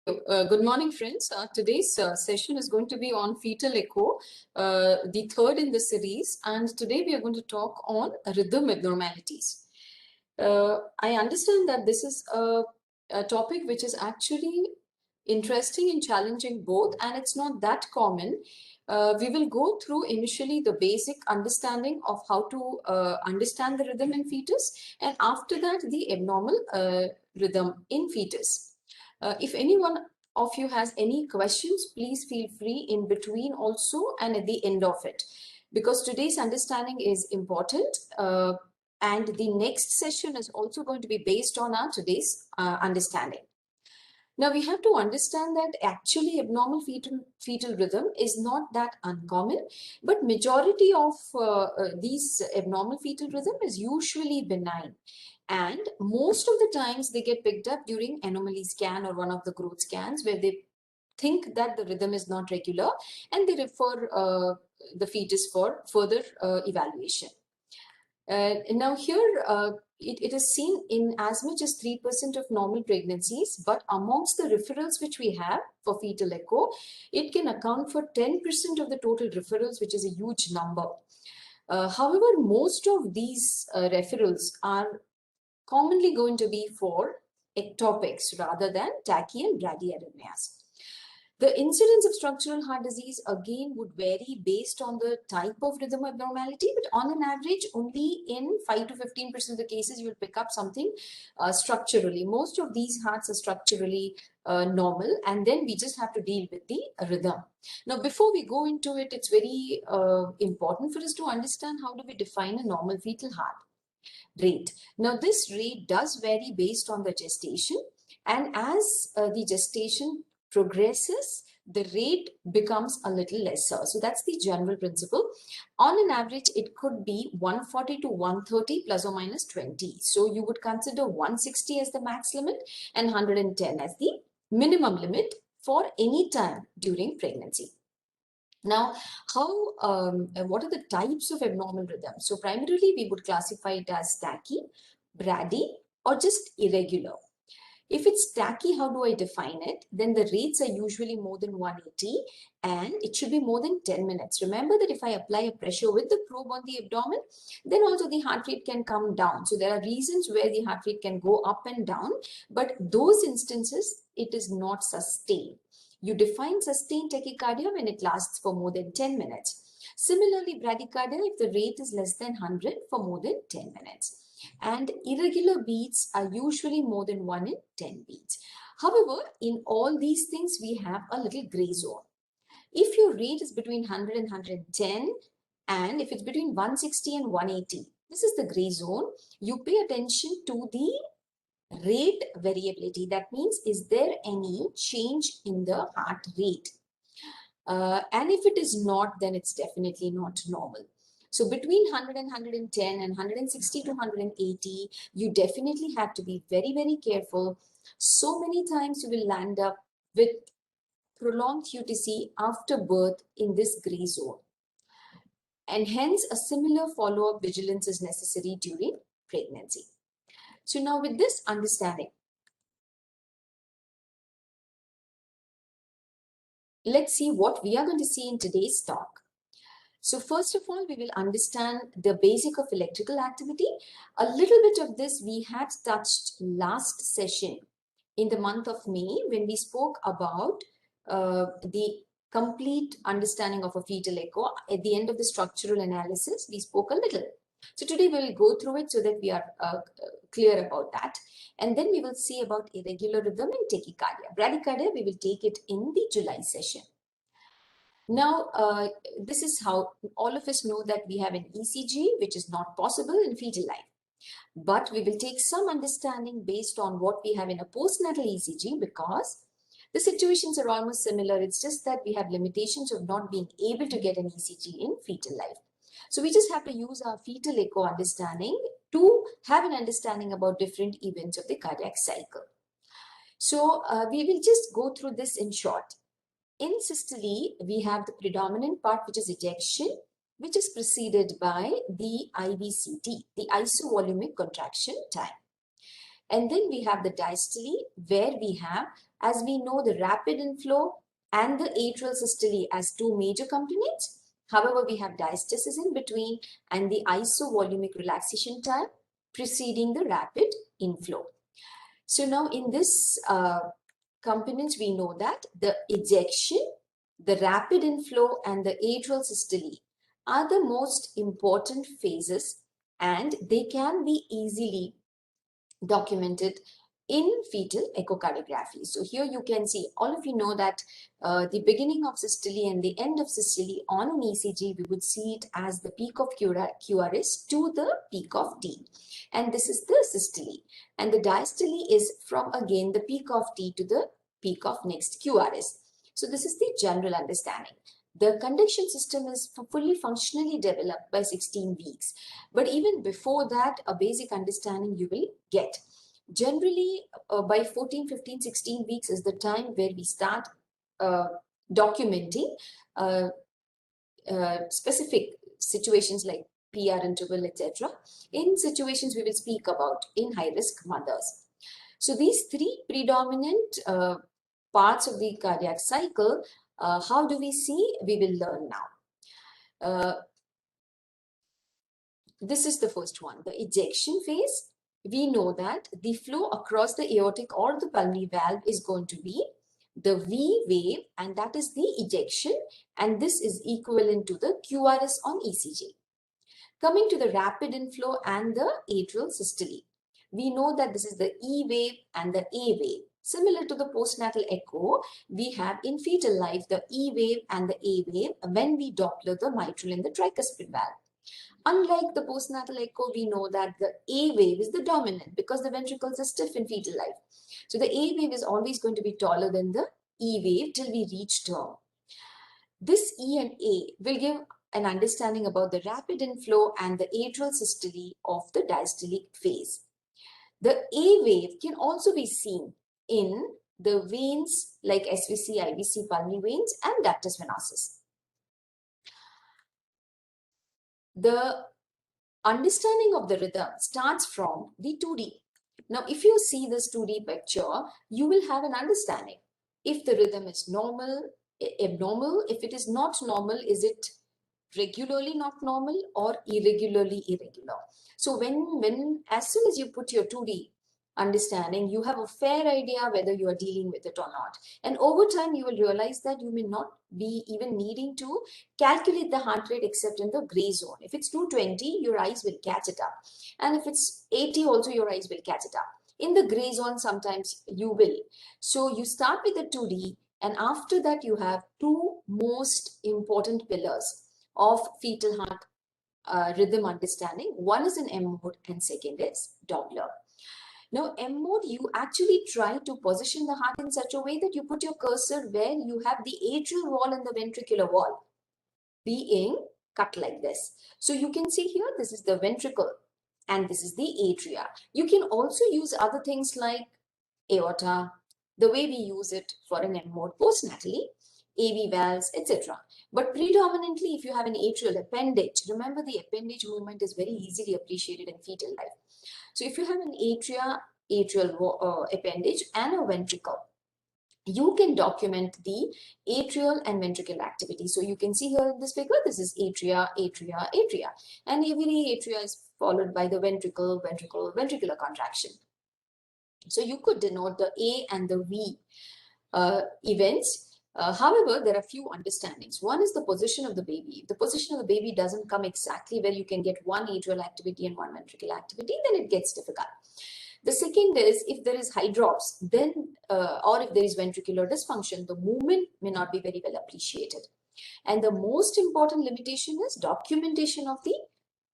Good morning, friends. Today's session is going to be on fetal echo, the third in the series, and today we are going to talk on rhythm abnormalities. I understand that this is a topic which is actually interesting and challenging both, and it's not that common. We will go through initially the basic understanding of how to understand the rhythm in fetus, and after that the abnormal rhythm in fetus. If anyone of you has any questions, please feel free in between also and at the end of it, because today's understanding is important, and the next session is also going to be based on our today's understanding. Now we have to understand that actually abnormal fetal rhythm is not that uncommon, but majority of these abnormal fetal rhythm is usually benign. And most of the times they get picked up during anomaly scan or one of the growth scans where they think that the rhythm is not regular and they refer the fetus for further evaluation. Now here, it is seen in as much as 3% of normal pregnancies, but amongst the referrals which we have for fetal echo, it can account for 10% of the total referrals, which is a huge number. However, most of these referrals are commonly going to be for ectopics rather than tachy and bradyarrhythmias. The incidence of structural heart disease again would vary based on the type of rhythm abnormality, but on an average, only in 5 to 15% of the cases, you will pick up something structurally. Most of these hearts are structurally normal, and then we just have to deal with the rhythm. Now, before we go into it, it's very important for us to understand how do we define a normal fetal heart rate. Now, this rate does vary based on the gestation, and as the gestation progresses, the rate becomes a little lesser. So that's the general principle. On an average, it could be 140 to 130 plus or minus 20. So you would consider 160 as the max limit and 110 as the minimum limit for any time during pregnancy. Now, what are the types of abnormal rhythms? So primarily, we would classify it as tachy, brady, or just irregular. If it's tachy, how do I define it? Then the rates are usually more than 180 and it should be more than 10 minutes. Remember that if I apply a pressure with the probe on the abdomen, then also the heart rate can come down. So there are reasons where the heart rate can go up and down, but those instances, it is not sustained. You define sustained tachycardia when it lasts for more than 10 minutes. Similarly, bradycardia if the rate is less than 100 for more than 10 minutes. And irregular beats are usually more than 1 in 10 beats. However, in all these things, we have a little gray zone. If your rate is between 100 and 110, and if it's between 160 and 180, this is the gray zone. You pay attention to the rate variability. That means, is there any change in the heart rate? And if it is not, then it's definitely not normal. So between 100 and 110 and 160 to 180, you definitely have to be very, very careful. So many times you will land up with prolonged UTC after birth in this gray zone. And hence a similar follow-up vigilance is necessary during pregnancy. So now with this understanding, let's see what we are going to see in today's talk. So first of all, we will understand the basic of electrical activity. A little bit of this we had touched last session in the month of May when we spoke about the complete understanding of a fetal echo. At the end of the structural analysis, we spoke a little. So today we will go through it so that we are clear about that. And then we will see about irregular rhythm and tachycardia. Bradycardia, we will take it in the July session. Now, this is how all of us know that we have an ECG, which is not possible in fetal life. But we will take some understanding based on what we have in a postnatal ECG because the situations are almost similar. It's just that we have limitations of not being able to get an ECG in fetal life. So we just have to use our fetal echo understanding to have an understanding about different events of the cardiac cycle. So we will just go through this in short. In systole, we have the predominant part, which is ejection, which is preceded by the IVCT, the isovolumic contraction time. And then we have the diastole, where we have, as we know, the rapid inflow and the atrial systole as two major components. However, we have diastasis in between and the isovolumic relaxation time preceding the rapid inflow. So now in this components, we know that the ejection, the rapid inflow and the atrial systole are the most important phases, and they can be easily documented in fetal echocardiography. So here you can see, all of you know that the beginning of systole and the end of systole on an ECG, we would see it as the peak of QRS to the peak of T. And this is the systole. And the diastole is from again the peak of T to the peak of next QRS. So this is the general understanding. The conduction system is fully functionally developed by 16 weeks. But even before that, a basic understanding you will get. Generally, by 14, 15, 16 weeks is the time where we start documenting specific situations like PR interval, etc. In situations we will speak about in high-risk mothers. So these three predominant parts of the cardiac cycle, how do we see? We will learn now. This is the first one, the ejection phase. We know that the flow across the aortic or the pulmonary valve is going to be the V wave, and that is the ejection, and this is equivalent to the QRS on ECG. Coming to the rapid inflow and the atrial systole, we know that this is the E wave and the A wave. Similar to the postnatal echo, we have in fetal life the E wave and the A wave when we Doppler the mitral and the tricuspid valve. Unlike the postnatal echo, we know that the A wave is the dominant because the ventricles are stiff in fetal life. So the A wave is always going to be taller than the E wave till we reach term. This E and A will give an understanding about the rapid inflow and the atrial systole of the diastolic phase. The A wave can also be seen in the veins like SVC, IVC, pulmonary veins and ductus venosus. The understanding of the rhythm starts from the 2D. Now, if you see this 2D picture, you will have an understanding. If the rhythm is normal, abnormal, if it is not normal, is it regularly not normal or irregularly irregular? So when as soon as you put your 2D understanding, you have a fair idea whether you are dealing with it or not. And over time, you will realize that you may not be even needing to calculate the heart rate except in the gray zone. If it's 220, your eyes will catch it up. And if it's 80 also, your eyes will catch it up. In the gray zone, sometimes you will. So you start with the 2D, and after that, you have two most important pillars of fetal heart rhythm understanding. One is in M mode and second is Doppler. Now, M mode, you actually try to position the heart in such a way that you put your cursor where you have the atrial wall and the ventricular wall being cut like this. So you can see here, this is the ventricle and this is the atria. You can also use other things like aorta, the way we use it for an M mode postnatally, AV valves, etc. But predominantly, if you have an atrial appendage, remember the appendage movement is very easily appreciated in fetal life. So if you have an atrial appendage and a ventricle, you can document the atrial and ventricular activity. So you can see here in this figure, this is atria, atria, atria. And every atria is followed by the ventricle, ventricle, ventricular contraction. So you could denote the A and the V events. However, there are few understandings. One is the position of the baby. If the position of the baby doesn't come exactly where you can get one atrial activity and one ventricular activity, then it gets difficult. The second is if there is hydrops, then or if there is ventricular dysfunction, the movement may not be very well appreciated. And the most important limitation is documentation of the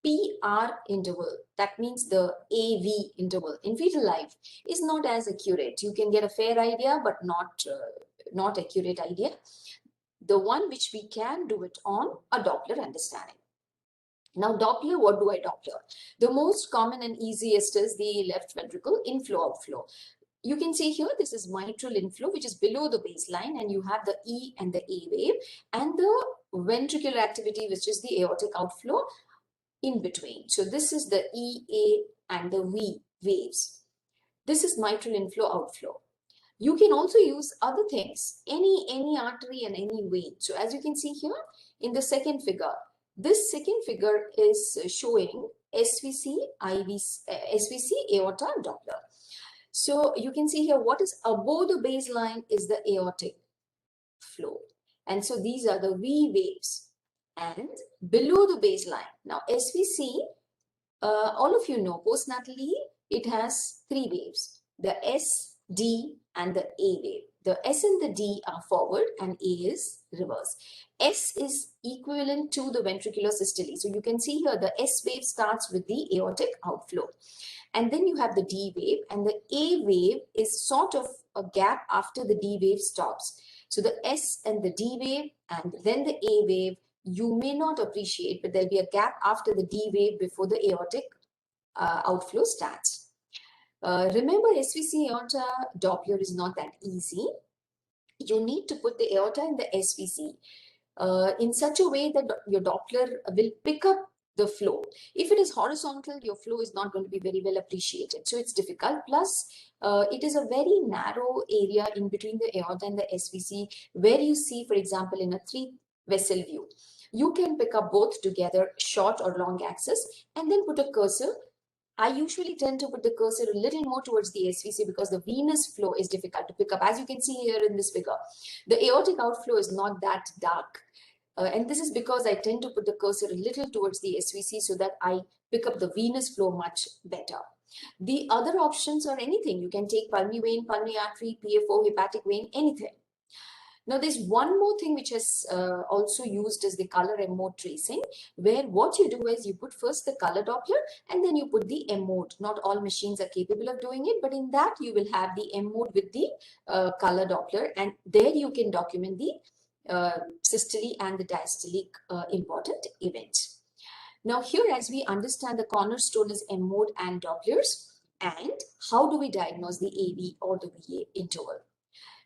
PR interval. That means the AV interval in fetal life is not as accurate. You can get a fair idea, but not accurate idea. The one which we can do it on a Doppler understanding. Now, Doppler, what do I Doppler? The most common and easiest is the left ventricle inflow outflow. You can see here, this is mitral inflow, which is below the baseline, and you have the E and the A wave, and the ventricular activity, which is the aortic outflow in between. So this is the E, A, and the V waves. This is mitral inflow outflow. You can also use other things, any artery and any vein. So as you can see here in the second figure, this second figure is showing SVC, SVC aorta Doppler. So you can see here what is above the baseline is the aortic flow. And so these are the V waves. And below the baseline, now SVC, all of you know postnatally it has three waves, the S, D and the A wave. The S and the D are forward and A is reverse. S is equivalent to the ventricular systole. So you can see here the S wave starts with the aortic outflow. And then you have the D wave, and the A wave is sort of a gap after the D wave stops. So the S and the D wave and then the A wave, you may not appreciate, but there'll be a gap after the D wave before the aortic outflow starts. Remember, SVC aorta Doppler is not that easy. You need to put the aorta in the SVC in such a way that your Doppler will pick up the flow. If it is horizontal, your flow is not going to be very well appreciated. So it's difficult. Plus, it is a very narrow area in between the aorta and the SVC where you see, for example, in a 3-vessel view. You can pick up both together, short or long axis, and then put a cursor. I usually tend to put the cursor a little more towards the SVC because the venous flow is difficult to pick up. As you can see here in this figure, the aortic outflow is not that dark. And this is because I tend to put the cursor a little towards the SVC so that I pick up the venous flow much better. The other options are anything. You can take pulmonary vein, pulmonary artery, PFO, hepatic vein, anything. Now, there's one more thing which is also used as the color M mode tracing, where what you do is you put first the color Doppler and then you put the M mode. Not all machines are capable of doing it, but in that you will have the M mode with the color Doppler, and there you can document the systole and the diastolic important events. Now here, as we understand, the cornerstone is M mode and Dopplers, and how do we diagnose the AV or the VA interval?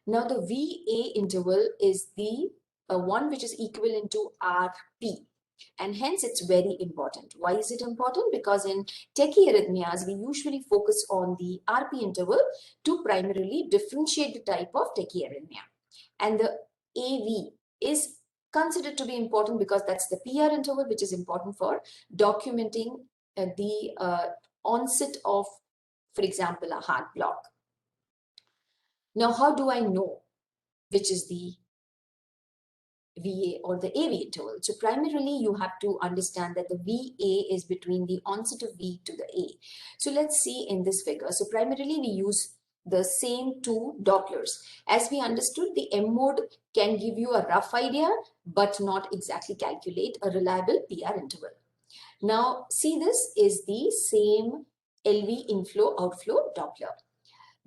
Now the VA interval is the one which is equivalent to RP, and hence it's very important. Why is it important? Because in tachyarrhythmias, we usually focus on the RP interval to primarily differentiate the type of tachyarrhythmia. And the AV is considered to be important because that's the PR interval, which is important for documenting the onset of, for example, a heart block. Now, how do I know which is the VA or the AV interval? So primarily you have to understand that the VA is between the onset of V to the A. So let's see in this figure. So primarily we use the same two Dopplers. As we understood, the M mode can give you a rough idea, but not exactly calculate a reliable PR interval. Now, see, this is the same LV inflow outflow Doppler.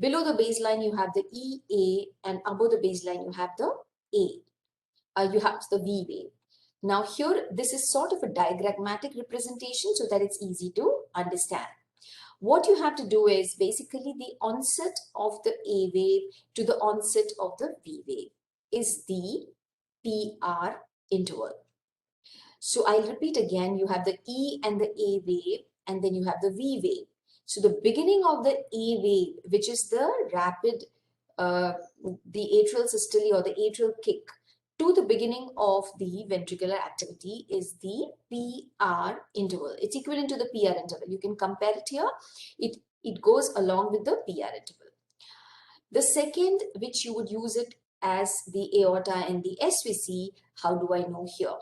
Below the baseline, you have the EA, and above the baseline, you have the A. You have the V wave. Now here, this is sort of a diagrammatic representation so that it's easy to understand. What you have to do is basically the onset of the A wave to the onset of the V wave is the PR interval. So I'll repeat again, you have the E and the A wave, and then you have the V wave. So the beginning of the A wave, which is the rapid, the atrial systole or the atrial kick, to the beginning of the ventricular activity is the PR interval. It's equivalent to the PR interval. You can compare it here. It goes along with the PR interval. The second, which you would use it as the aorta and the SVC, how do I know here?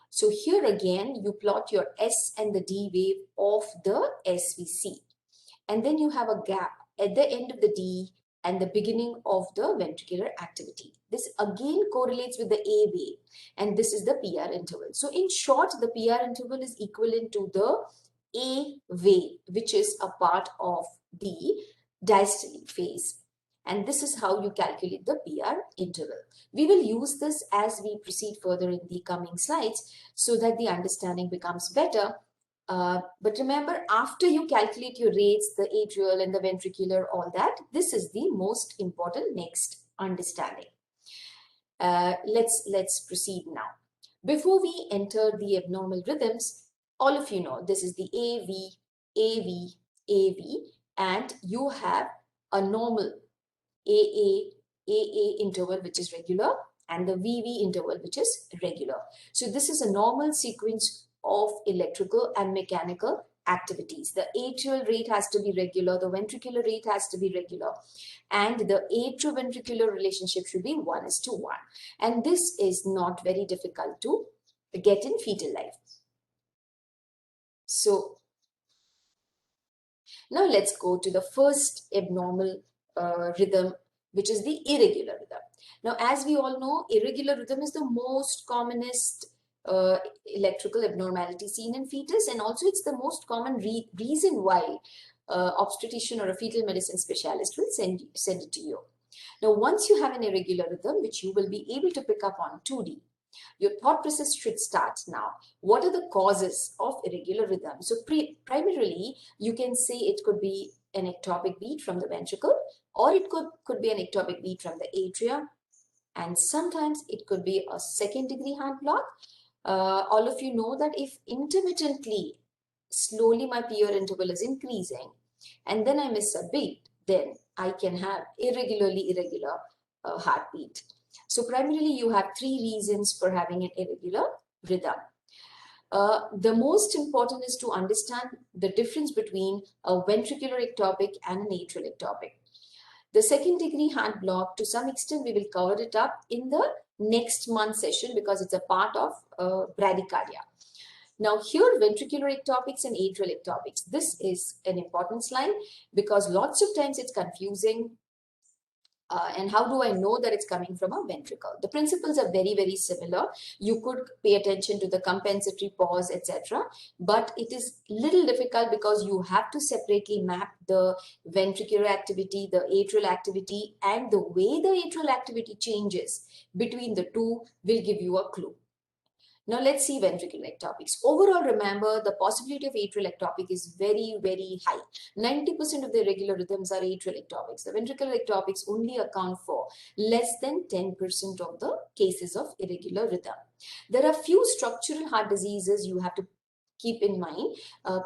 So here again, you plot your S and the D wave of the SVC. And then you have a gap at the end of the D and the beginning of the ventricular activity. This again correlates with the A wave, and this is the PR interval. So in short, the PR interval is equivalent to the A wave, which is a part of the diastolic phase. And this is how you calculate the PR interval. We will use this as we proceed further in the coming slides so that the understanding becomes better. But remember, after you calculate your rates, the atrial and the ventricular, all that, this is the most important next understanding. Let's proceed now. Before we enter the abnormal rhythms, all of you know this is the AV, AV, AV, and you have a normal AA interval, which is regular, and the VV interval, which is regular. So this is a normal sequence of electrical and mechanical activities. The atrial rate has to be regular, the ventricular rate has to be regular, and the atrioventricular relationship should be 1:1. And this is not very difficult to get in fetal life. So now let's go to the first abnormal rhythm, which is the irregular rhythm. Now, as we all know, irregular rhythm is the most commonest electrical abnormality seen in fetus, and also it's the most common reason why obstetrician or a fetal medicine specialist will send it to you. Now, once you have an irregular rhythm, which you will be able to pick up on 2D, your thought process should start now. What are the causes of irregular rhythm? So primarily, you can say it could be an ectopic beat from the ventricle, or it could be an ectopic beat from the atria, and sometimes it could be a second-degree heart block. All of you know that if intermittently, slowly my PR interval is increasing, and then I miss a beat, then I can have irregular heartbeat. So primarily you have three reasons for having an irregular rhythm. The most important is to understand the difference between a ventricular ectopic and an atrial ectopic. The second-degree heart block, to some extent, we will cover it up in the next month session because it's a part of bradycardia. Now here, ventricular ectopics and atrial ectopics. This is an important slide because lots of times it's confusing. And how do I know that it's coming from a ventricle? The principles are very, very similar. You could pay attention to the compensatory pause, etc. But it is little difficult because you have to separately map the ventricular activity, the atrial activity, and the way the atrial activity changes between the two will give you a clue. Now let's see ventricular ectopics. Overall, remember the possibility of atrial ectopic is very, very high. 90% of the irregular rhythms are atrial ectopics. The ventricular ectopics only account for less than 10% of the cases of irregular rhythm. There are few structural heart diseases you have to keep in mind.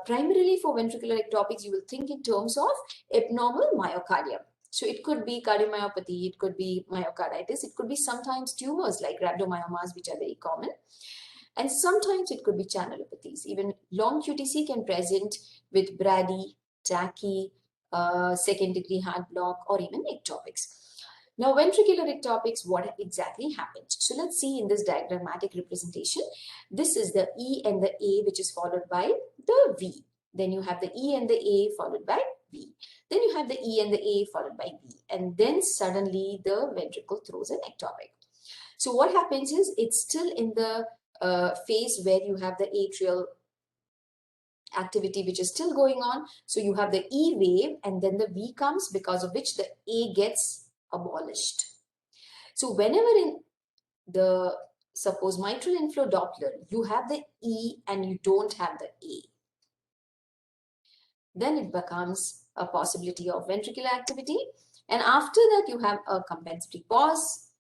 Primarily for ventricular ectopics, you will think in terms of abnormal myocardium. So it could be cardiomyopathy, it could be myocarditis, it could be sometimes tumors like rhabdomyomas, which are very common. And sometimes it could be channelopathies. Even long QTC can present with brady, tachy, second-degree heart block, or even ectopics. Now, ventricular ectopics, what exactly happens? So let's see in this diagrammatic representation. This is the E and the A, which is followed by the V. Then you have the E and the A followed by V. Then you have the E and the A followed by V. And then suddenly the ventricle throws an ectopic. So what happens is it's still in the phase where you have the atrial activity which is still going on. So you have the E wave and then the V comes, because of which the A gets abolished. So whenever in the, suppose, mitral inflow Doppler, you have the E and you don't have the A, then it becomes a possibility of ventricular activity. And after that, you have a compensatory pause,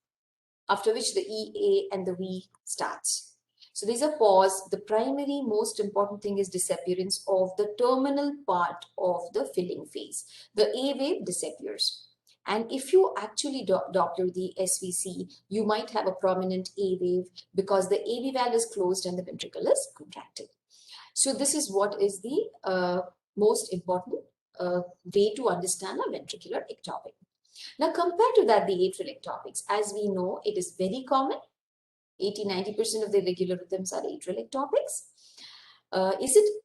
after which the E, A, and the V starts. So there's a pause. The primary most important thing is disappearance of the terminal part of the filling phase. The A wave disappears. And if you actually Doppler the SVC, you might have a prominent A wave because the AV valve is closed and the ventricle is contracted. So this is what is the most important way to understand a ventricular ectopic. Now compared to that, the atrial ectopics, as we know, it is very common. 80-90% of the irregular rhythms are atrial ectopics. Is it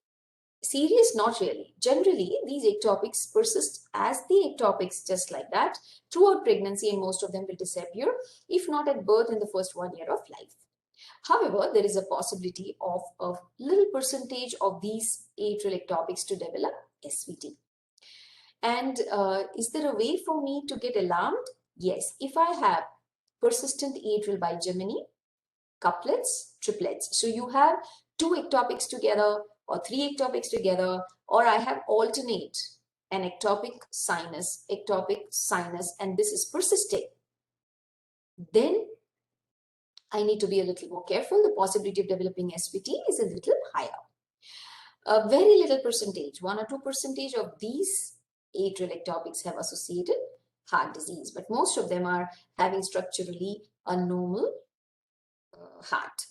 serious? Not really. Generally, these ectopics persist as the ectopics just like that throughout pregnancy, and most of them will disappear, if not at birth, in the first 1 year of life. However, there is a possibility of a little percentage of these atrial ectopics to develop SVT. And is there a way for me to get alarmed? Yes, if I have persistent atrial bigeminy, couplets, triplets. So you have two ectopics together or three ectopics together, or I have alternate an ectopic sinus, and this is persisting. Then I need to be a little more careful. The possibility of developing SVT is a little higher. A very little percentage, 1 or 2% of these atrial ectopics have associated heart disease, but most of them are having structurally a normal heart.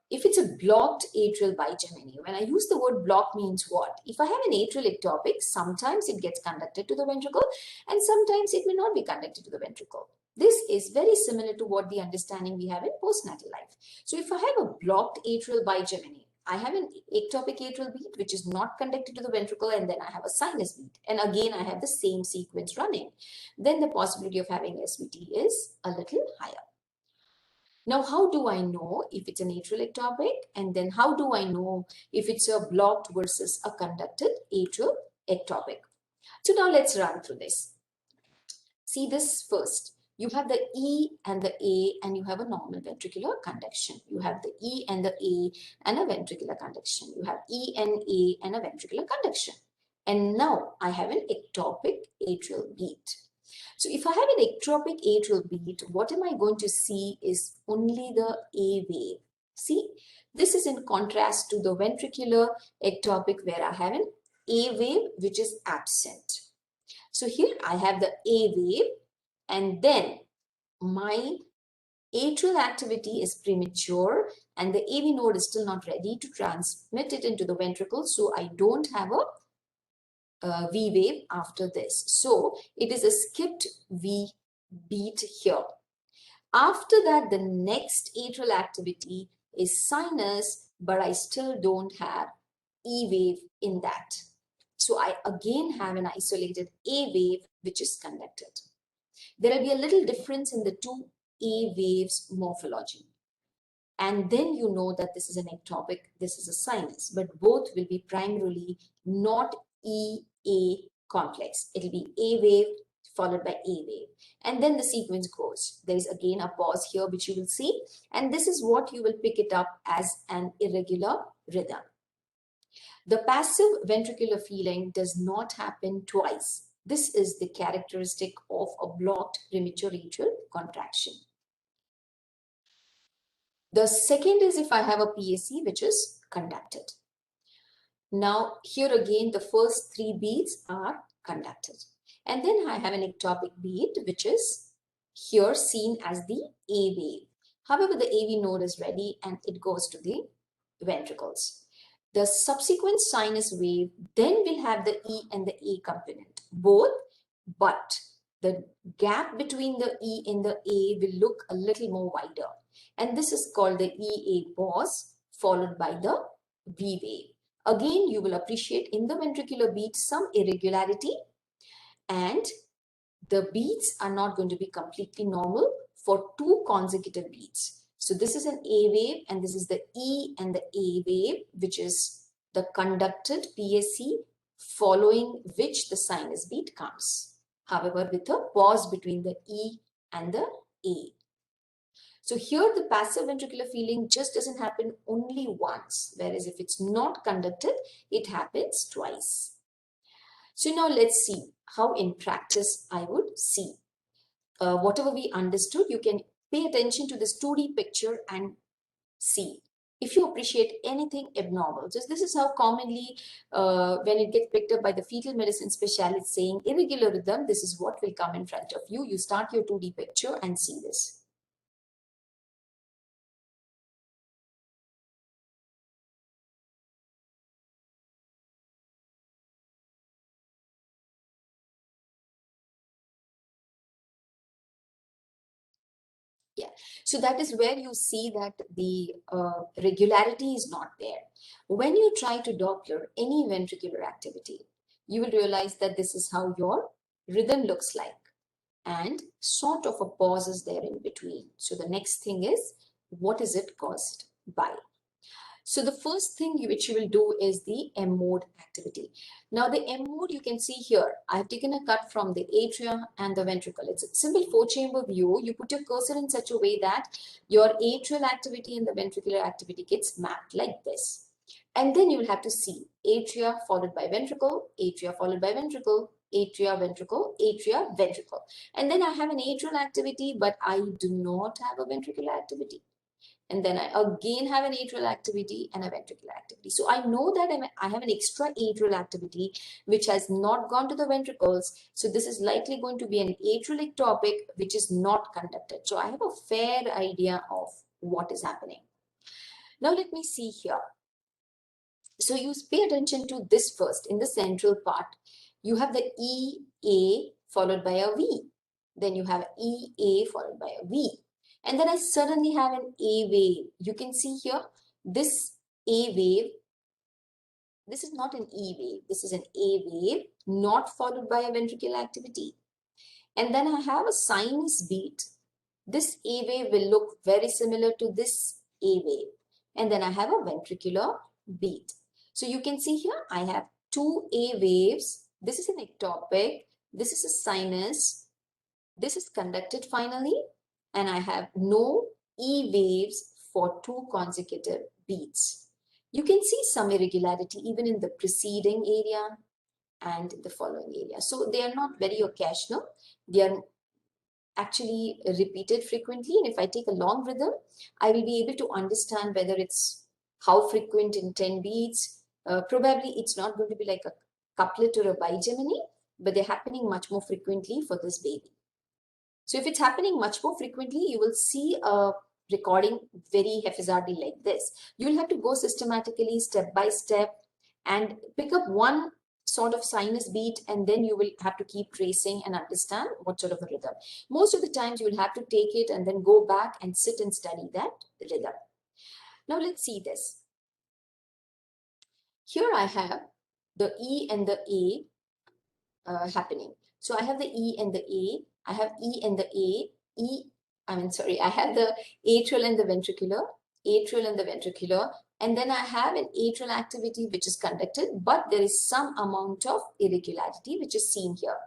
If it's a blocked atrial bigeminy, when I use the word block means what? If I have an atrial ectopic, sometimes it gets conducted to the ventricle and sometimes it may not be conducted to the ventricle. This is very similar to what the understanding we have in postnatal life. So if I have a blocked atrial bigeminy, I have an ectopic atrial beat which is not conducted to the ventricle, and then I have a sinus beat. And again, I have the same sequence running. Then the possibility of having SVT is a little higher. Now, how do I know if it's an atrial ectopic? And then how do I know if it's a blocked versus a conducted atrial ectopic? So now let's run through this. See this first. You have the E and the A, and you have a normal ventricular conduction. You have the E and the A and a ventricular conduction. You have E and A and a ventricular conduction. And now I have an ectopic atrial beat. So if I have an ectopic atrial beat, what am I going to see is only the A wave. See, this is in contrast to the ventricular ectopic where I have an A wave which is absent. So here I have the A wave, and then my atrial activity is premature and the AV node is still not ready to transmit it into the ventricle. So I don't have a V wave after this. So it is a skipped V beat here. After that, the next atrial activity is sinus, but I still don't have E wave in that. So I again have an isolated A wave which is conducted. There will be a little difference in the two A waves morphology. And then you know that this is an ectopic, this is a sinus, but both will be primarily not E-A complex. It will be A wave followed by A wave. And then the sequence goes. There is again a pause here which you will see. And this is what you will pick it up as an irregular rhythm. The passive ventricular feeling does not happen twice. This is the characteristic of a blocked premature atrial contraction. The second is if I have a PAC which is conducted. Now here again the first three beats are conducted. And then I have an ectopic beat which is here seen as the A wave. However, the AV node is ready and it goes to the ventricles. The subsequent sinus wave then will have the E and the A component, both, but the gap between the E and the A will look a little more wider. And this is called the EA pause followed by the V wave. Again, you will appreciate in the ventricular beat some irregularity, and the beats are not going to be completely normal for two consecutive beats. So this is an A wave and this is the E and the A wave, which is the conducted PAC, following which the sinus beat comes. However, with a pause between the E and the A. So here the passive ventricular feeling just doesn't happen only once, whereas if it's not conducted, it happens twice. So now let's see how in practice I would see. Whatever we understood, you can pay attention to this 2D picture and see if you appreciate anything abnormal. Just this is how commonly when it gets picked up by the fetal medicine specialist saying irregular rhythm, this is what will come in front of you. You start your 2D picture and see this. Yeah, so that is where you see that the regularity is not there. When you try to Doppler any ventricular activity, you will realize that this is how your rhythm looks like, and sort of a pause is there in between. So the next thing is, what is it caused by? So the first thing which you will do is the M mode activity. Now the M mode you can see here, I have taken a cut from the atria and the ventricle. It's a simple 4-chamber view. You put your cursor in such a way that your atrial activity and the ventricular activity gets mapped like this. And then you will have to see atria followed by ventricle, atria followed by ventricle, atria, ventricle, atria, ventricle. And then I have an atrial activity, but I do not have a ventricular activity. And then I again have an atrial activity and a ventricular activity. So I know that I have an extra atrial activity which has not gone to the ventricles. So this is likely going to be an atrial ectopic which is not conducted. So I have a fair idea of what is happening. Now let me see here. So you pay attention to this first. In the central part, you have the EA followed by a V. Then you have EA followed by a V. And then I suddenly have an A wave. You can see here, this A wave, this is not an E wave. This is an A wave, not followed by a ventricular activity. And then I have a sinus beat. This A wave will look very similar to this A wave. And then I have a ventricular beat. So you can see here, I have two A waves. This is an ectopic. This is a sinus. This is conducted finally. And I have no E waves for two consecutive beats. You can see some irregularity even in the preceding area and the following area. So they are not very occasional. They are actually repeated frequently. And if I take a long rhythm, I will be able to understand whether it's how frequent in 10 beats. Probably it's not going to be like a couplet or a bigeminy, but they're happening much more frequently for this baby. So if it's happening much more frequently, you will see a recording very haphazardly like this. You will have to go systematically, step by step, and pick up one sort of sinus beat, and then you will have to keep tracing and understand what sort of a rhythm. Most of the times you will have to take it and then go back and sit and study that rhythm. Now let's see this. Here I have the E and the A happening. So I have the E and the A, I have E and the A, I have the atrial and the ventricular, and then I have an atrial activity which is conducted, but there is some amount of irregularity which is seen here.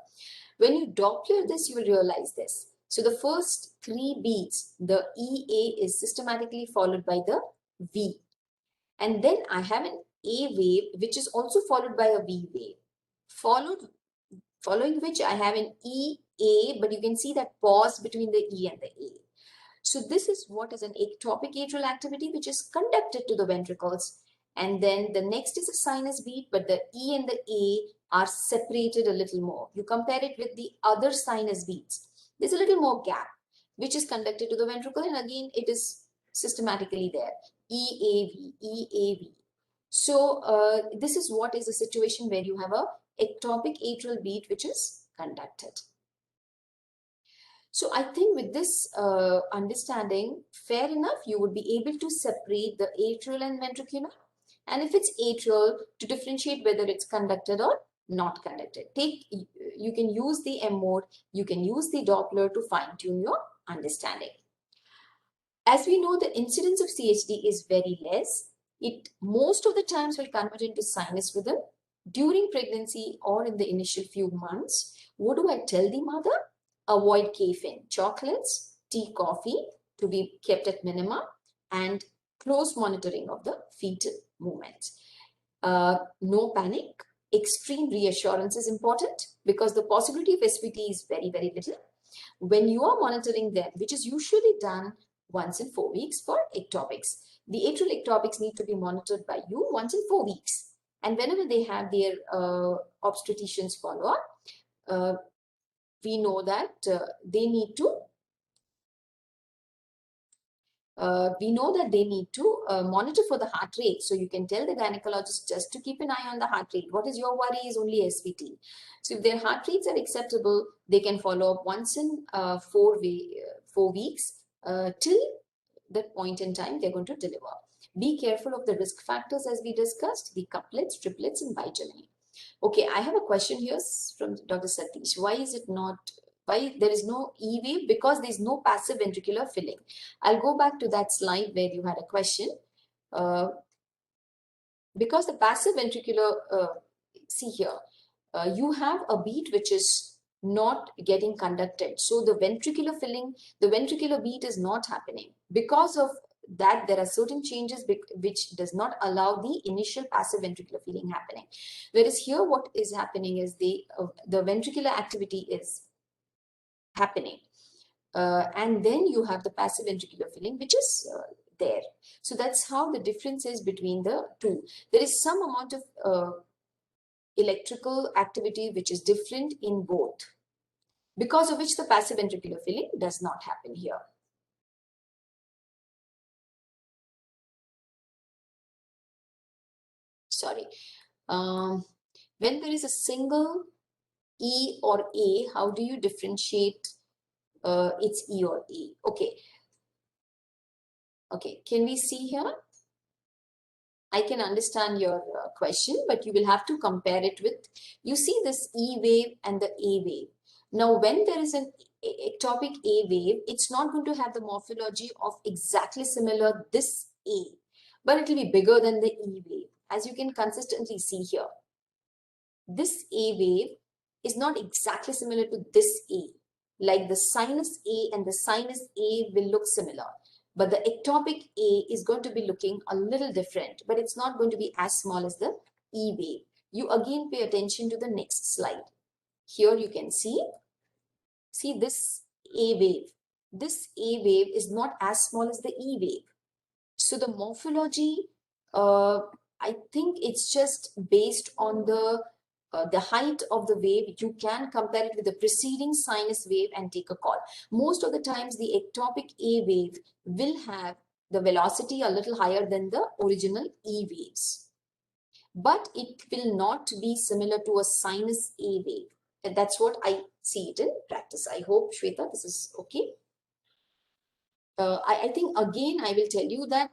When you Doppler this, you will realize this. So the first three beats, the EA is systematically followed by the V. And then I have an A wave which is also followed by a V wave. Following which I have an EA, but you can see that pause between the E and the A. So this is what is an ectopic atrial activity which is conducted to the ventricles. And then the next is a sinus beat, but the E and the A are separated a little more. You compare it with the other sinus beats. There's a little more gap, which is conducted to the ventricle. And again, it is systematically there. EAV, EAV. So this is what is a situation where you have a ectopic atrial beat which is conducted. So I think with this understanding, fair enough, you would be able to separate the atrial and ventricular. And if it's atrial, to differentiate whether it's conducted or not conducted. You can use the M mode, you can use the Doppler to fine tune your understanding. As we know, the incidence of CHD is very less. It most of the times will convert into sinus rhythm during pregnancy or in the initial few months. What do I tell the mother? Avoid caffeine, chocolates, tea, coffee to be kept at minimum, and close monitoring of the fetal movements. No panic. Extreme reassurance is important because the possibility of SVT is very, very little. When you are monitoring them, which is usually done once in 4 weeks for ectopics, the atrial ectopics need to be monitored by you once in 4 weeks. And whenever they have their obstetricians follow up, we know that they need to monitor for the heart rate. So you can tell the gynecologist just to keep an eye on the heart rate. What is your worry is only SVT. So if their heart rates are acceptable, they can follow up once in 4 weeks till that point in time they're going to deliver. Be careful of the risk factors as we discussed, the couplets, triplets, and bigeminy. Okay, I have a question here from Dr. Satish. Why there is no E wave? Because there is no passive ventricular filling. I'll go back to that slide where you had a question. Because the passive ventricular, see here, you have a beat which is not getting conducted. So the ventricular filling, the ventricular beat is not happening. Because of that, there are certain changes which does not allow the initial passive ventricular filling happening. Whereas here what is happening is the ventricular activity is happening. And then you have the passive ventricular filling, which is there. So that's how the difference is between the two. There is some amount of electrical activity which is different in both, because of which the passive ventricular filling does not happen here. Sorry. When there is a single E or A, how do you differentiate its E or A? Okay. Okay, can we see here? I can understand your question, but you will have to compare it with, you see this E wave and the A wave. Now, when there is an ectopic A wave, it's not going to have the morphology of exactly similar this A, but it will be bigger than the E wave, as you can consistently see here. This A wave is not exactly similar to this A. Like the sinus A and the sinus A will look similar, but the ectopic A is going to be looking a little different, but it's not going to be as small as the E wave. You again pay attention to the next slide. Here you can see this A wave. This A wave is not as small as the E wave. So the morphology, I think it's just based on the height of the wave. You can compare it with the preceding sinus wave and take a call. Most of the times the ectopic A wave will have the velocity a little higher than the original E waves, but it will not be similar to a sinus A wave. And that's what I see it in practice. I hope, Shweta, this is okay. I think again, I will tell you that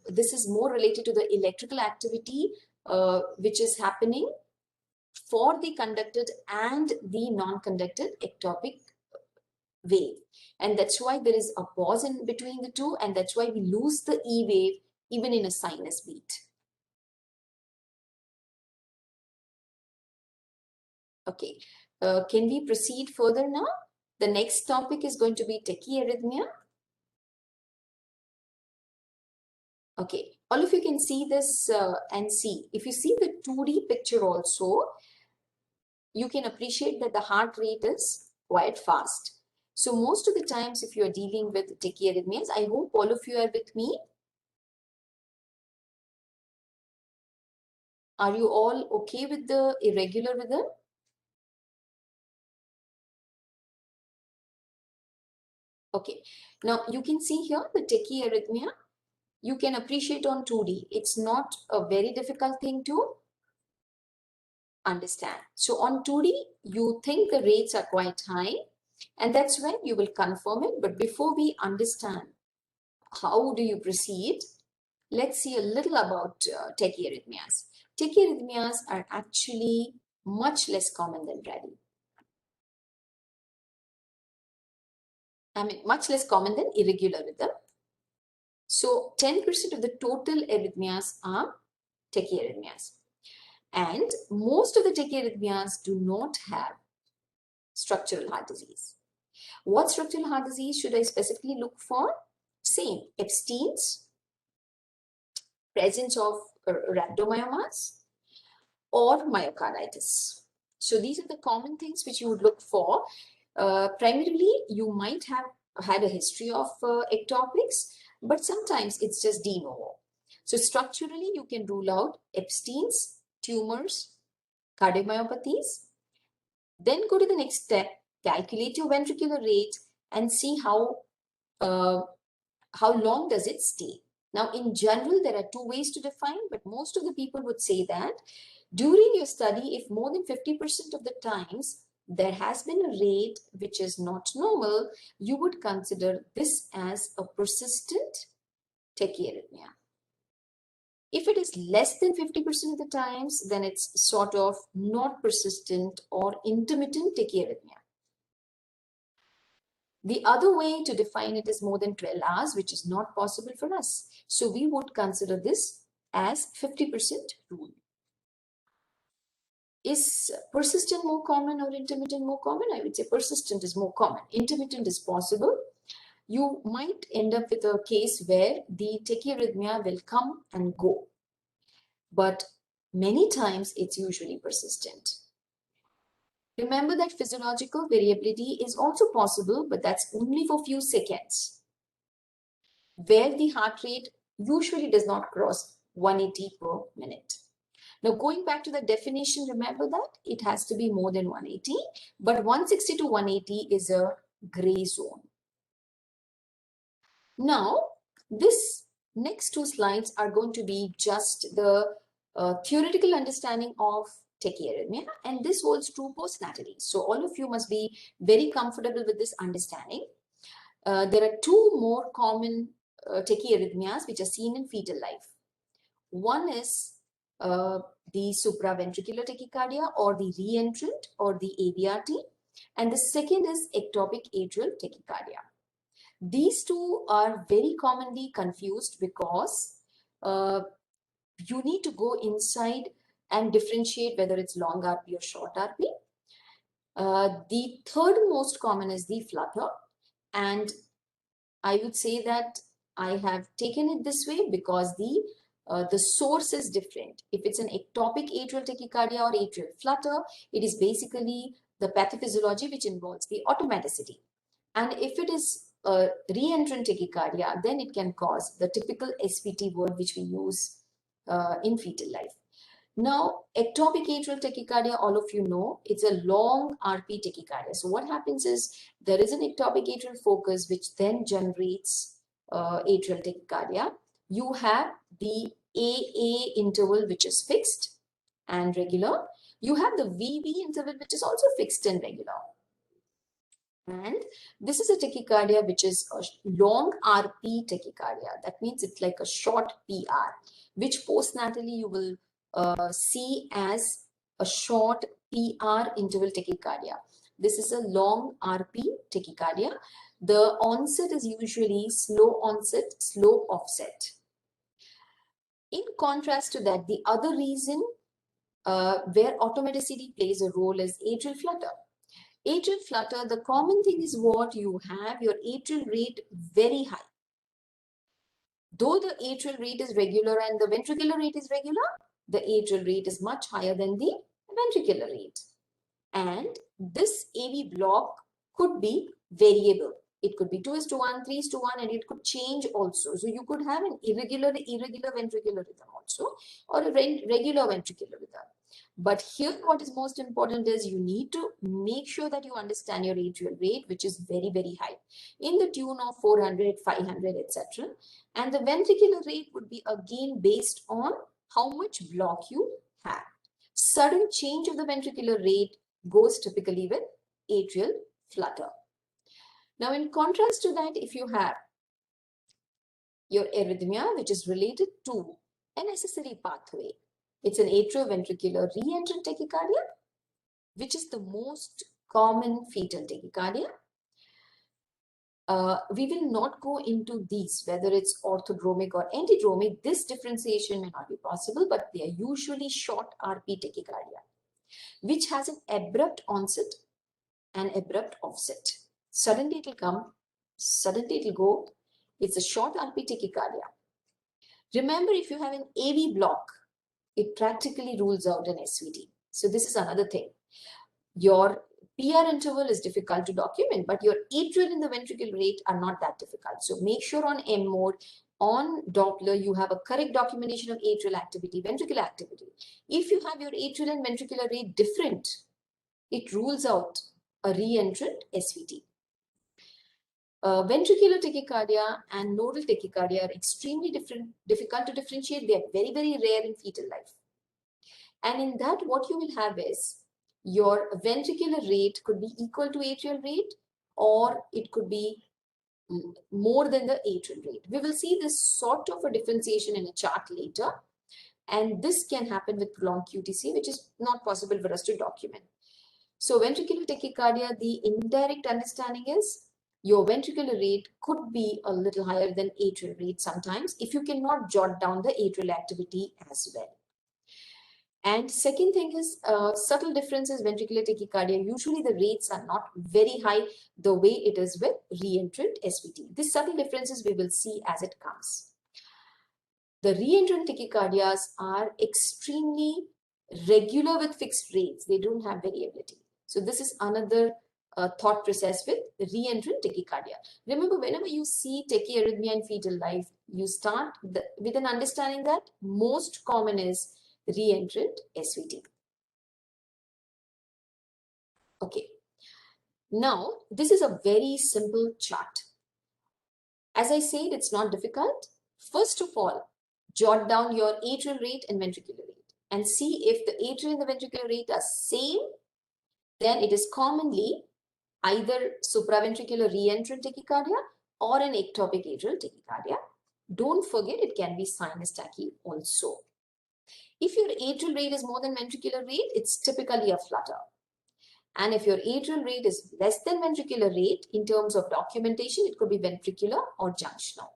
this is more related to the electrical activity which is happening for the conducted and the non-conducted ectopic wave. And that's why there is a pause in between the two, and that's why we lose the E wave even in a sinus beat. Okay, can we proceed further now? The next topic is going to be tachyarrhythmia. Okay, all of you can see this and see. If you see the 2D picture also, you can appreciate that the heart rate is quite fast. So most of the times, if you are dealing with tachyarrhythmias, I hope all of you are with me. Are you all okay with the irregular rhythm? Okay, now you can see here the tachyarrhythmia. You can appreciate on 2D. It's not a very difficult thing to understand. So on 2D, you think the rates are quite high, and that's when you will confirm it. But before we understand how do you proceed, let's see a little about tachyarrhythmias. Tachyarrhythmias are actually much less common than brady. I mean, much less common than irregular rhythm. So 10% of the total arrhythmias are tachyarrhythmias. And most of the tachyarrhythmias do not have structural heart disease. What structural heart disease should I specifically look for? Same, Epstein's, presence of rhabdomyomas, or myocarditis. So these are the common things which you would look for. Primarily, you might have had a history of ectopics, but sometimes it's just de novo. So structurally, you can rule out Epstein's, tumors, cardiomyopathies. Then go to the next step, calculate your ventricular rate and see how long does it stay. Now, in general, there are two ways to define, but most of the people would say that during your study, if more than 50% of the times there has been a rate which is not normal, you would consider this as a persistent tachyarrhythmia. If it is less than 50% of the times, then it's sort of not persistent or intermittent tachyarrhythmia. The other way to define it is more than 12 hours, which is not possible for us. So we would consider this as 50% rule. Is persistent more common or intermittent more common? I would say persistent is more common. Intermittent is possible. You might end up with a case where the tachyarrhythmia will come and go. But many times it's usually persistent. Remember that physiological variability is also possible, but that's only for few seconds. where the heart rate usually does not cross 180 per minute. Now, going back to the definition, remember that it has to be more than 180, but 160 to 180 is a gray zone. Now, this next two slides are going to be just the theoretical understanding of tachyarrhythmia, and this holds true postnatally. So all of you must be very comfortable with this understanding. There are two more common tachyarrhythmias which are seen in fetal life. One is the supraventricular tachycardia or the reentrant or the AVRT, and the second is ectopic atrial tachycardia. These two are very commonly confused because you need to go inside and differentiate whether it's long RP or short RP. The third most common is the flutter, and I would say that I have taken it this way because the source is different. If it's an ectopic atrial tachycardia or atrial flutter, it is basically the pathophysiology which involves the automaticity. And if it is a reentrant tachycardia, then it can cause the typical SVT word which we use in fetal life. Now, ectopic atrial tachycardia, all of you know, it's a long RP tachycardia. So what happens is there is an ectopic atrial focus which then generates atrial tachycardia. You have the AA interval which is fixed and regular. You have the VV interval which is also fixed and regular. And this is a tachycardia which is a long RP tachycardia. That means it's like a short PR, which postnatally you will see as a short PR interval tachycardia. This is a long RP tachycardia. The onset is usually slow onset, slow offset. In contrast to that, the other reason where automaticity plays a role is atrial flutter. Atrial flutter, the common thing is what you have your atrial rate very high. Though the atrial rate is regular and the ventricular rate is regular, the atrial rate is much higher than the ventricular rate. And this AV block could be variable. It could be 2:1, 3:1, and it could change also. So you could have an irregular ventricular rhythm also, or a regular ventricular rhythm. But here what is most important is you need to make sure that you understand your atrial rate, which is very, very high, in the tune of 400, 500, etc. And the ventricular rate would be again based on how much block you have. Sudden change of the ventricular rate goes typically with atrial flutter. Now, in contrast to that, if you have your arrhythmia, which is related to a necessary pathway, it's an atrioventricular reentrant tachycardia, which is the most common fetal tachycardia. We will not go into these, whether it's orthodromic or antidromic. This differentiation may not be possible, but they are usually short RP tachycardia, which has an abrupt onset and abrupt offset. Suddenly it will come, suddenly it will go. It's a short RP tachycardia. Remember, if you have an AV block, it practically rules out an SVT. So this is another thing. Your PR interval is difficult to document, but your atrial and the ventricular rate are not that difficult. So make sure on M mode, on Doppler, you have a correct documentation of atrial activity, ventricular activity. If you have your atrial and ventricular rate different, it rules out a reentrant SVT. Ventricular tachycardia and nodal tachycardia are extremely difficult to differentiate. They are very, very rare in fetal life. And in that, what you will have is your ventricular rate could be equal to atrial rate, or it could be more than the atrial rate. We will see this sort of a differentiation in a chart later. And this can happen with prolonged QTC, which is not possible for us to document. So ventricular tachycardia, the indirect understanding is your ventricular rate could be a little higher than atrial rate sometimes if you cannot jot down the atrial activity as well. And second thing is subtle differences, ventricular tachycardia. Usually the rates are not very high the way it is with reentrant SVT. These subtle differences we will see as it comes. The reentrant tachycardias are extremely regular with fixed rates. They don't have variability. So this is another thought process with reentrant tachycardia. Remember, whenever you see tachyarrhythmia in fetal life, you start with an understanding that most common is reentrant SVT. Okay. Now, this is a very simple chart. As I said, it's not difficult. First of all, jot down your atrial rate and ventricular rate and see if the atrial and the ventricular rate are same, then it is commonly either supraventricular reentrant tachycardia or an ectopic atrial tachycardia. Don't forget, it can be sinus tachy also. If your atrial rate is more than ventricular rate, it's typically a flutter. And if your atrial rate is less than ventricular rate, in terms of documentation, it could be ventricular or junctional,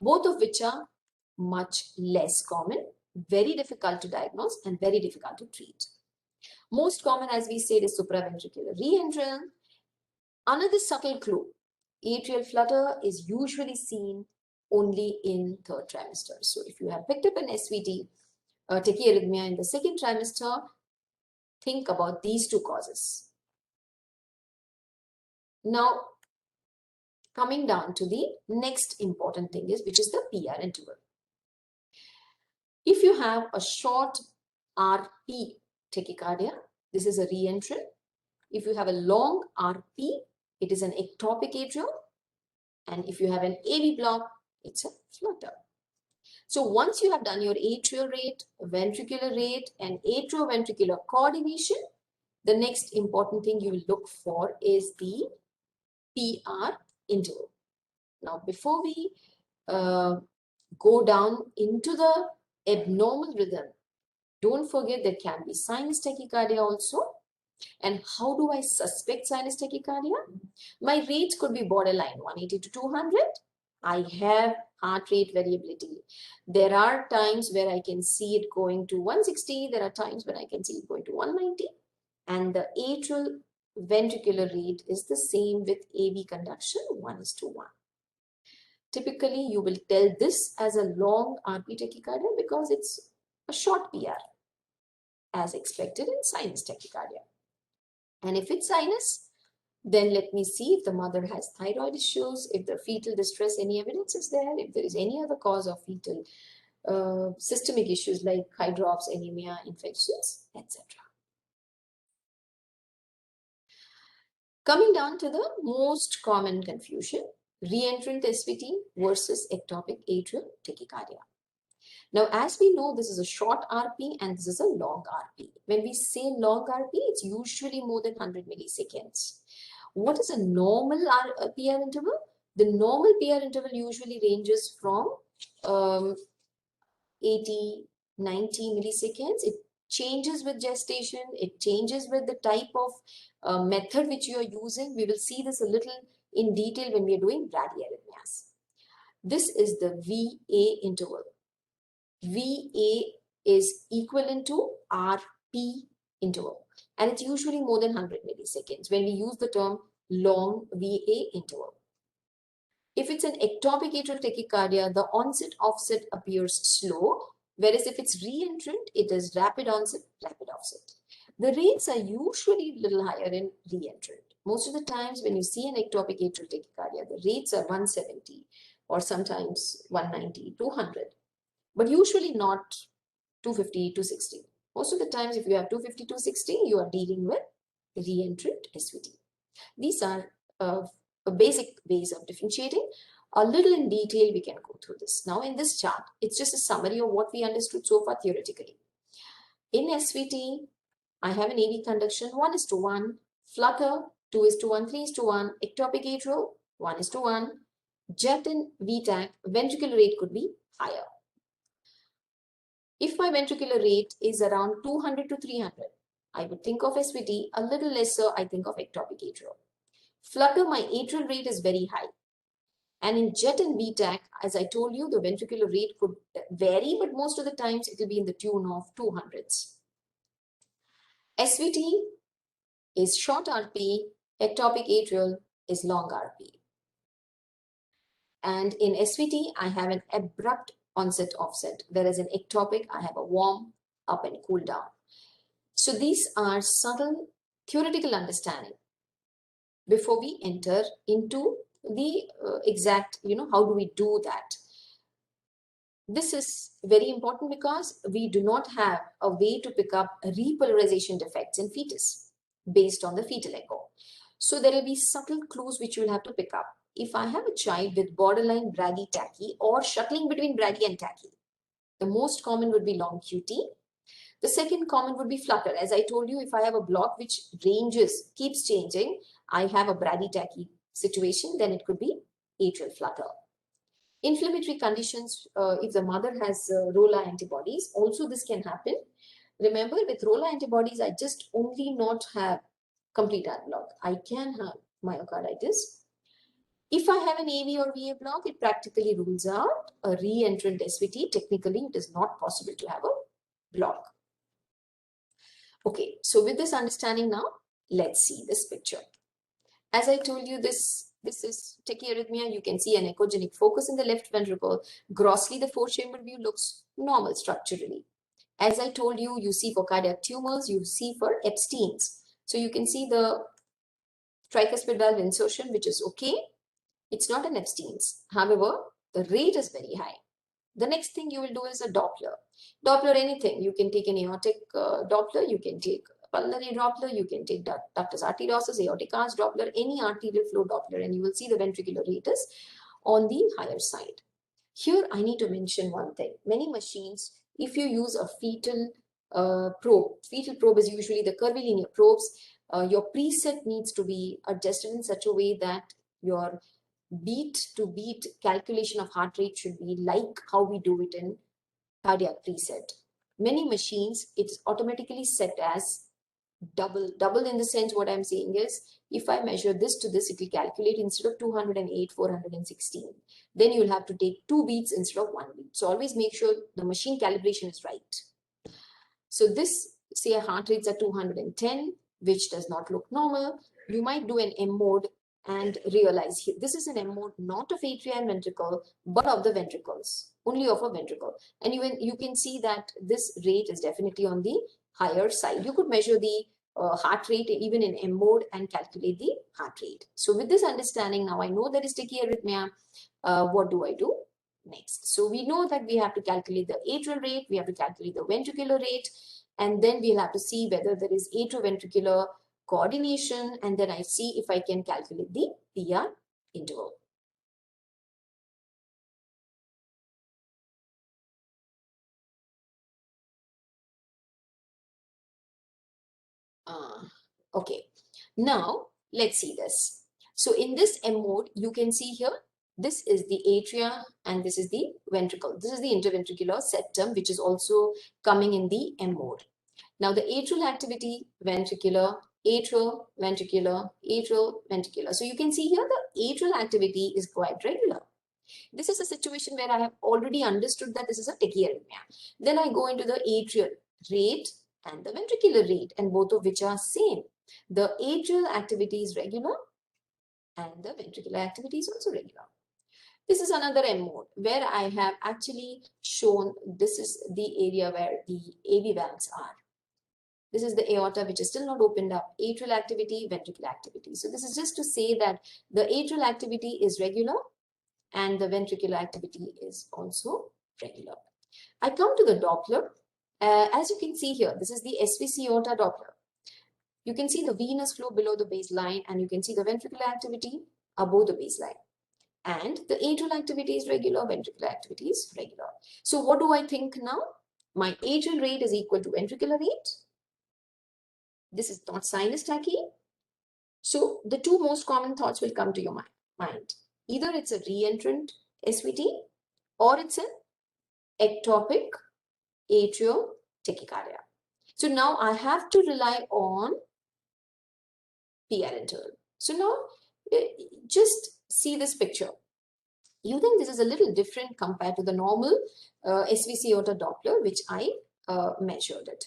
both of which are much less common, very difficult to diagnose and very difficult to treat. Most common, as we said, is supraventricular reentrant. Another subtle clue, atrial flutter is usually seen only in third trimester. So if you have picked up an SVT, tachyarrhythmia in the second trimester, think about these two causes. Now, coming down to the next important thing is, which is the PR interval. If you have a short RP tachycardia, this is a reentrant. If you have a long RP, it is an ectopic atrial. And if you have an AV block, it's a flutter. So once you have done your atrial rate, ventricular rate, and atrioventricular coordination, the next important thing you will look for is the PR interval. Now, before we go down into the abnormal rhythm, don't forget there can be sinus tachycardia also. And how do I suspect sinus tachycardia? My rate could be borderline 180 to 200. I have heart rate variability. There are times where I can see it going to 160. There are times when I can see it going to 190. And the atrial ventricular rate is the same with AV conduction, 1:1. Typically, you will tell this as a long RP tachycardia because it's a short PR, as expected in sinus tachycardia. And if it's sinus, then let me see if the mother has thyroid issues, if the fetal distress, any evidence is there, if there is any other cause of fetal systemic issues like hydrops, anemia, infections, etc. Coming down to the most common confusion, reentrant SVT versus ectopic atrial tachycardia. Now, as we know, this is a short RP and this is a long RP. When we say long RP, it's usually more than 100 milliseconds. What is a normal PR interval? The normal PR interval usually ranges from 80, 90 milliseconds. It changes with gestation. It changes with the type of method which you are using. We will see this a little in detail when we are doing bradyarrhythmias. This is the VA interval. VA is equivalent to RP interval, and it's usually more than 100 milliseconds when we use the term long VA interval. If it's an ectopic atrial tachycardia, the onset offset appears slow, whereas if it's reentrant, it is rapid onset, rapid offset. The rates are usually a little higher in reentrant. Most of the times when you see an ectopic atrial tachycardia, the rates are 170 or sometimes 190, 200. But usually not 250, 260. Most of the times, if you have 250, 260, you are dealing with reentrant SVT. These are basic ways of differentiating. A little in detail, we can go through this. Now, in this chart, it's just a summary of what we understood so far theoretically. In SVT, I have an AV conduction 1:1, flutter 2:1, 3:1, ectopic atrial 1:1, jet and VTAC, ventricular rate could be higher. If my ventricular rate is around 200 to 300, I would think of SVT. A little lesser, I think of ectopic atrial. Flutter, my atrial rate is very high. And in jet and VTAC, as I told you, the ventricular rate could vary, but most of the times it will be in the tune of 200s. SVT is short RP, ectopic atrial is long RP. And in SVT, I have an abrupt onset offset, whereas in ectopic, I have a warm up and cool down. So these are subtle theoretical understanding. before we enter into the exact, how do we do that? This is very important because we do not have a way to pick up repolarization defects in fetus based on the fetal echo. So there will be subtle clues which you will have to pick up. If I have a child with borderline brady-tachy or shuttling between brady and tachy, the most common would be long QT. The second common would be flutter. As I told you, if I have a block which ranges, keeps changing, I have a brady-tachy situation, then it could be atrial flutter. Inflammatory conditions, if the mother has ROLA antibodies, also this can happen. Remember, with ROLA antibodies, I just only not have complete heart block. I can have myocarditis. If I have an AV or VA block, it practically rules out a re-entrant SVT. Technically, it is not possible to have a block. Okay, so with this understanding now, let's see this picture. As I told you, this is tachyarrhythmia. You can see an echogenic focus in the left ventricle. Grossly, the four-chamber view looks normal structurally. As I told you, you see for cardiac tumors, you see for Epstein's. So you can see the tricuspid valve insertion, which is okay. It's not an Epstein's. However, the rate is very high. The next thing you will do is a Doppler. Doppler anything. You can take an aortic Doppler, you can take pulmonary Doppler, you can take ductus arteriosus, aortic arch Doppler, any arterial flow Doppler, and you will see the ventricular rate is on the higher side. Here, I need to mention one thing. Many machines, if you use a fetal probe is usually the curvilinear probes, your preset needs to be adjusted in such a way that your beat to beat calculation of heart rate should be like how we do it in cardiac preset. Many machines, it's automatically set as double in the sense what I'm saying is, if I measure this to this, it will calculate instead of 208, 416. Then you'll have to take 2 beats instead of 1 beat. So always make sure the machine calibration is right. So this, say a heart rate's at 210, which does not look normal. You might do an M mode and realize here, this is an M mode not of atria and ventricle, but of the ventricles, only of a ventricle. And you can see that this rate is definitely on the higher side. You could measure the heart rate even in M mode and calculate the heart rate. So with this understanding, now I know there is tachyarrhythmia. What do I do next? So we know that we have to calculate the atrial rate, we have to calculate the ventricular rate, and then we'll have to see whether there is atrioventricular coordination, and then I see if I can calculate the PR interval. Okay, now let's see this. So in this M mode, you can see here, this is the atria and this is the ventricle. This is the interventricular septum, which is also coming in the M mode. Now the atrial activity, ventricular, atrial, ventricular, atrial, ventricular. So you can see here the atrial activity is quite regular. This is a situation where I have already understood that this is a tachyarrhythmia. Then I go into the atrial rate and the ventricular rate, and both of which are same. The atrial activity is regular and the ventricular activity is also regular. This is another M mode where I have actually shown this is the area where the AV valves are. This is the aorta which is still not opened up. Atrial activity, ventricular activity. So this is just to say that the atrial activity is regular and the ventricular activity is also regular. I come to the Doppler. As you can see here, this is the SVC aorta Doppler. You can see the venous flow below the baseline and you can see the ventricular activity above the baseline. And the atrial activity is regular, ventricular activity is regular. So what do I think now? My atrial rate is equal to ventricular rate. This is not sinus tachy. So the two most common thoughts will come to your mind. Either it's a reentrant SVT or it's an ectopic atrial tachycardia. So now I have to rely on PR interval. So now just see this picture. You think this is a little different compared to the normal SVC aorta Doppler, which I measured it.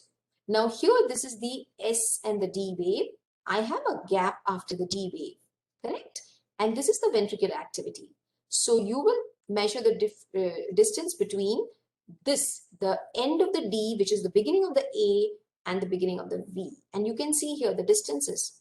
Now here, this is the S and the D wave. I have a gap after the D wave, correct? And this is the ventricular activity. So you will measure the distance between this, the end of the D, which is the beginning of the A and the beginning of the V. And you can see here the distance is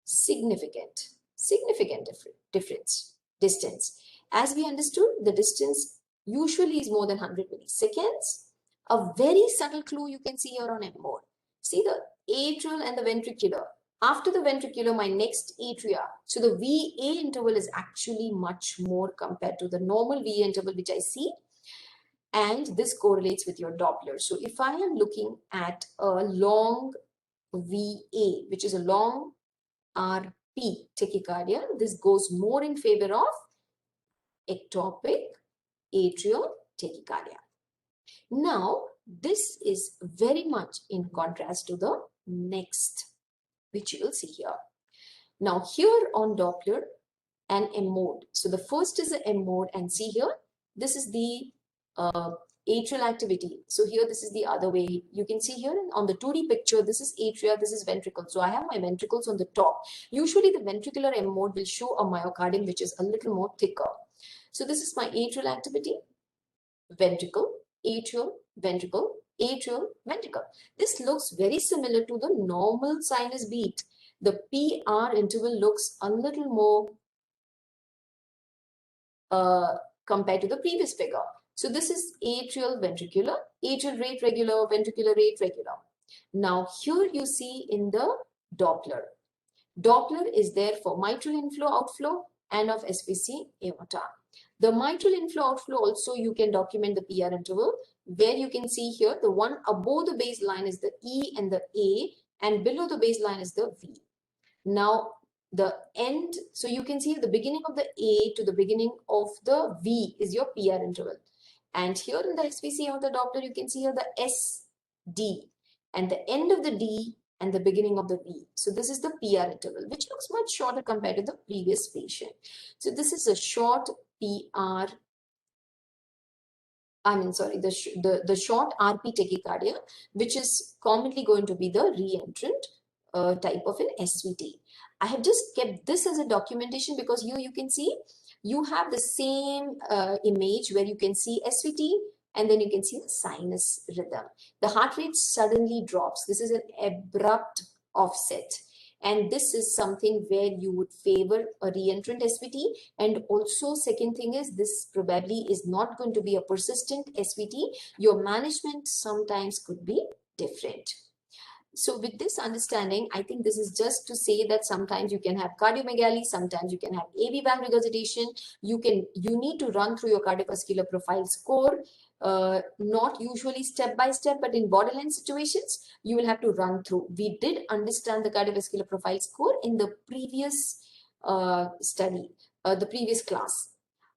significant, significant distance. As we understood, the distance usually is more than 100 milliseconds. A very subtle clue you can see here on M mode. See the atrial and the ventricular. After the ventricular, my next atria. So the VA interval is actually much more compared to the normal VA interval which I see. And this correlates with your Doppler. So if I am looking at a long VA, which is a long RP tachycardia, this goes more in favor of ectopic atrial tachycardia. Now, this is very much in contrast to the next, which you will see here. Now, here on Doppler and M mode. So the first is the M mode, and see here, this is the atrial activity. So here, this is the other way. You can see here on the 2D picture, this is atria, this is ventricle. So I have my ventricles on the top. Usually the ventricular M mode will show a myocardium which is a little more thicker. So this is my atrial activity, ventricle, atrial, ventricle, atrial, ventricle. This looks very similar to the normal sinus beat. The PR interval looks a little more compared to the previous figure. So this is atrial ventricular, atrial rate regular, ventricular rate regular. Now here you see in the Doppler. Doppler is there for mitral inflow, outflow and of SVC aorta. The mitral inflow, outflow also you can document the PR interval, where you can see here the one above the baseline is the E and the A, and below the baseline is the V. Now the end, so you can see the beginning of the A to the beginning of the V is your PR interval. And here in the SVC or the Doppler, you can see here the SD and the end of the D and the beginning of the V. So this is the PR interval, which looks much shorter compared to the previous patient. So this is a short PR, the short RP tachycardia, which is commonly going to be the reentrant type of an SVT. I have just kept this as a documentation because here you can see you have the same image where you can see SVT and then you can see the sinus rhythm. The heart rate suddenly drops. This is an abrupt offset. And this is something where you would favor a reentrant SVT. And also second thing is this probably is not going to be a persistent SVT. Your management sometimes could be different. So with this understanding, I think this is just to say that sometimes you can have cardiomegaly, sometimes you can have AV valve regurgitation. You need to run through your cardiovascular profile score, not usually step by step, but in borderline situations, you will have to run through. We did understand the cardiovascular profile score in the previous the previous class.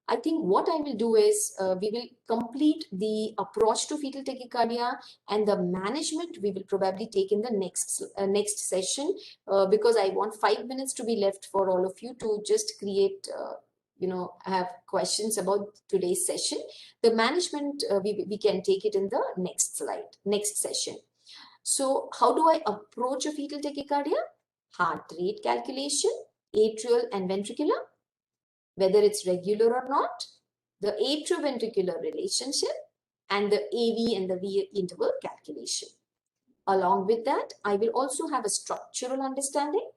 I think what I will do is we will complete the approach to fetal tachycardia, and the management we will probably take in the next session because I want 5 minutes to be left for all of you to just create have questions about today's session. The management we can take it in the next session. So how do I approach a fetal tachycardia? Heart rate calculation, atrial and ventricular, whether it's regular or not, the atrioventricular relationship, and the AV and the V interval calculation. Along with that, I will also have a structural understanding,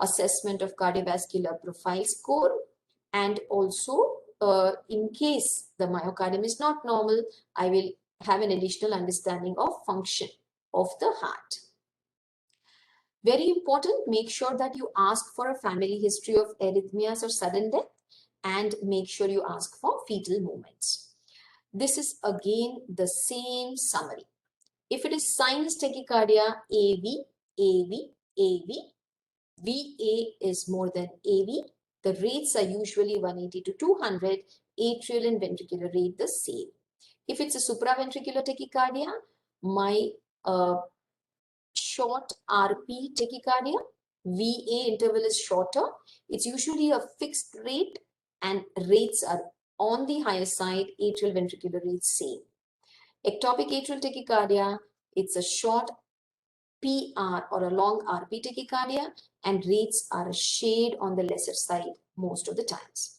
assessment of cardiovascular profile score, and also in case the myocardium is not normal, I will have an additional understanding of function of the heart. Very important, make sure that you ask for a family history of arrhythmias or sudden death, and make sure you ask for fetal movements. This is again the same summary. If it is sinus tachycardia, AV, AV, AV, VA is more than AV. The rates are usually 180 to 200, atrial and ventricular rate the same. If it's a supraventricular tachycardia, my short RP tachycardia, VA interval is shorter. It's usually a fixed rate and rates are on the higher side, atrial ventricular rates same. Ectopic atrial tachycardia, it's a short PR or a long RP tachycardia, and rates are a shade on the lesser side most of the times.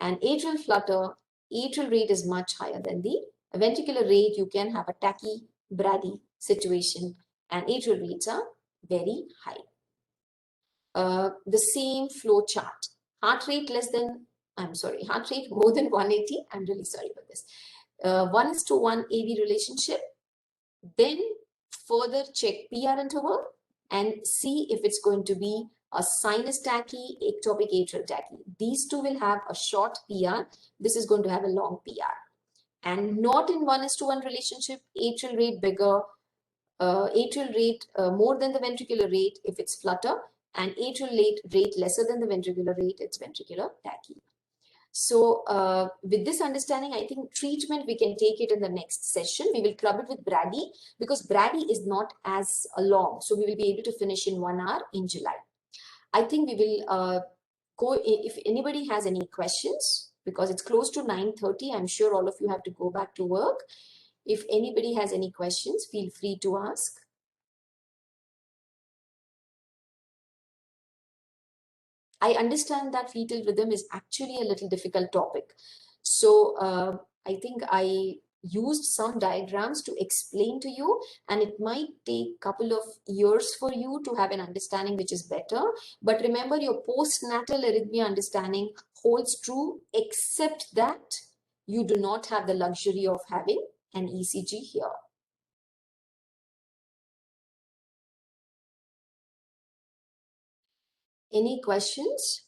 And atrial flutter, atrial rate is much higher than the ventricular rate. You can have a tachybrady situation, and atrial rates are very high. The same flow chart. Heart rate heart rate more than 180. I'm really sorry about this. 1:1 AV relationship. Then further check PR interval and see if it's going to be a sinus tachy, ectopic atrial tachy. These two will have a short PR. This is going to have a long PR. And not in 1:1 relationship, atrial rate bigger, atrial rate more than the ventricular rate if it's flutter, and atrial rate lesser than the ventricular rate, it's ventricular tachy. So with this understanding, I think treatment, we can take it in the next session. We will club it with Brady because Brady is not as long. So we will be able to finish in 1 hour in July. I think we will go, if anybody has any questions, because it's close to 9:30, I'm sure all of you have to go back to work. If anybody has any questions, feel free to ask. I understand that fetal rhythm is actually a little difficult topic. So I think I used some diagrams to explain to you, and it might take a couple of years for you to have an understanding which is better. But remember, your postnatal arrhythmia understanding holds true, except that you do not have the luxury of having an ECG here. Any questions?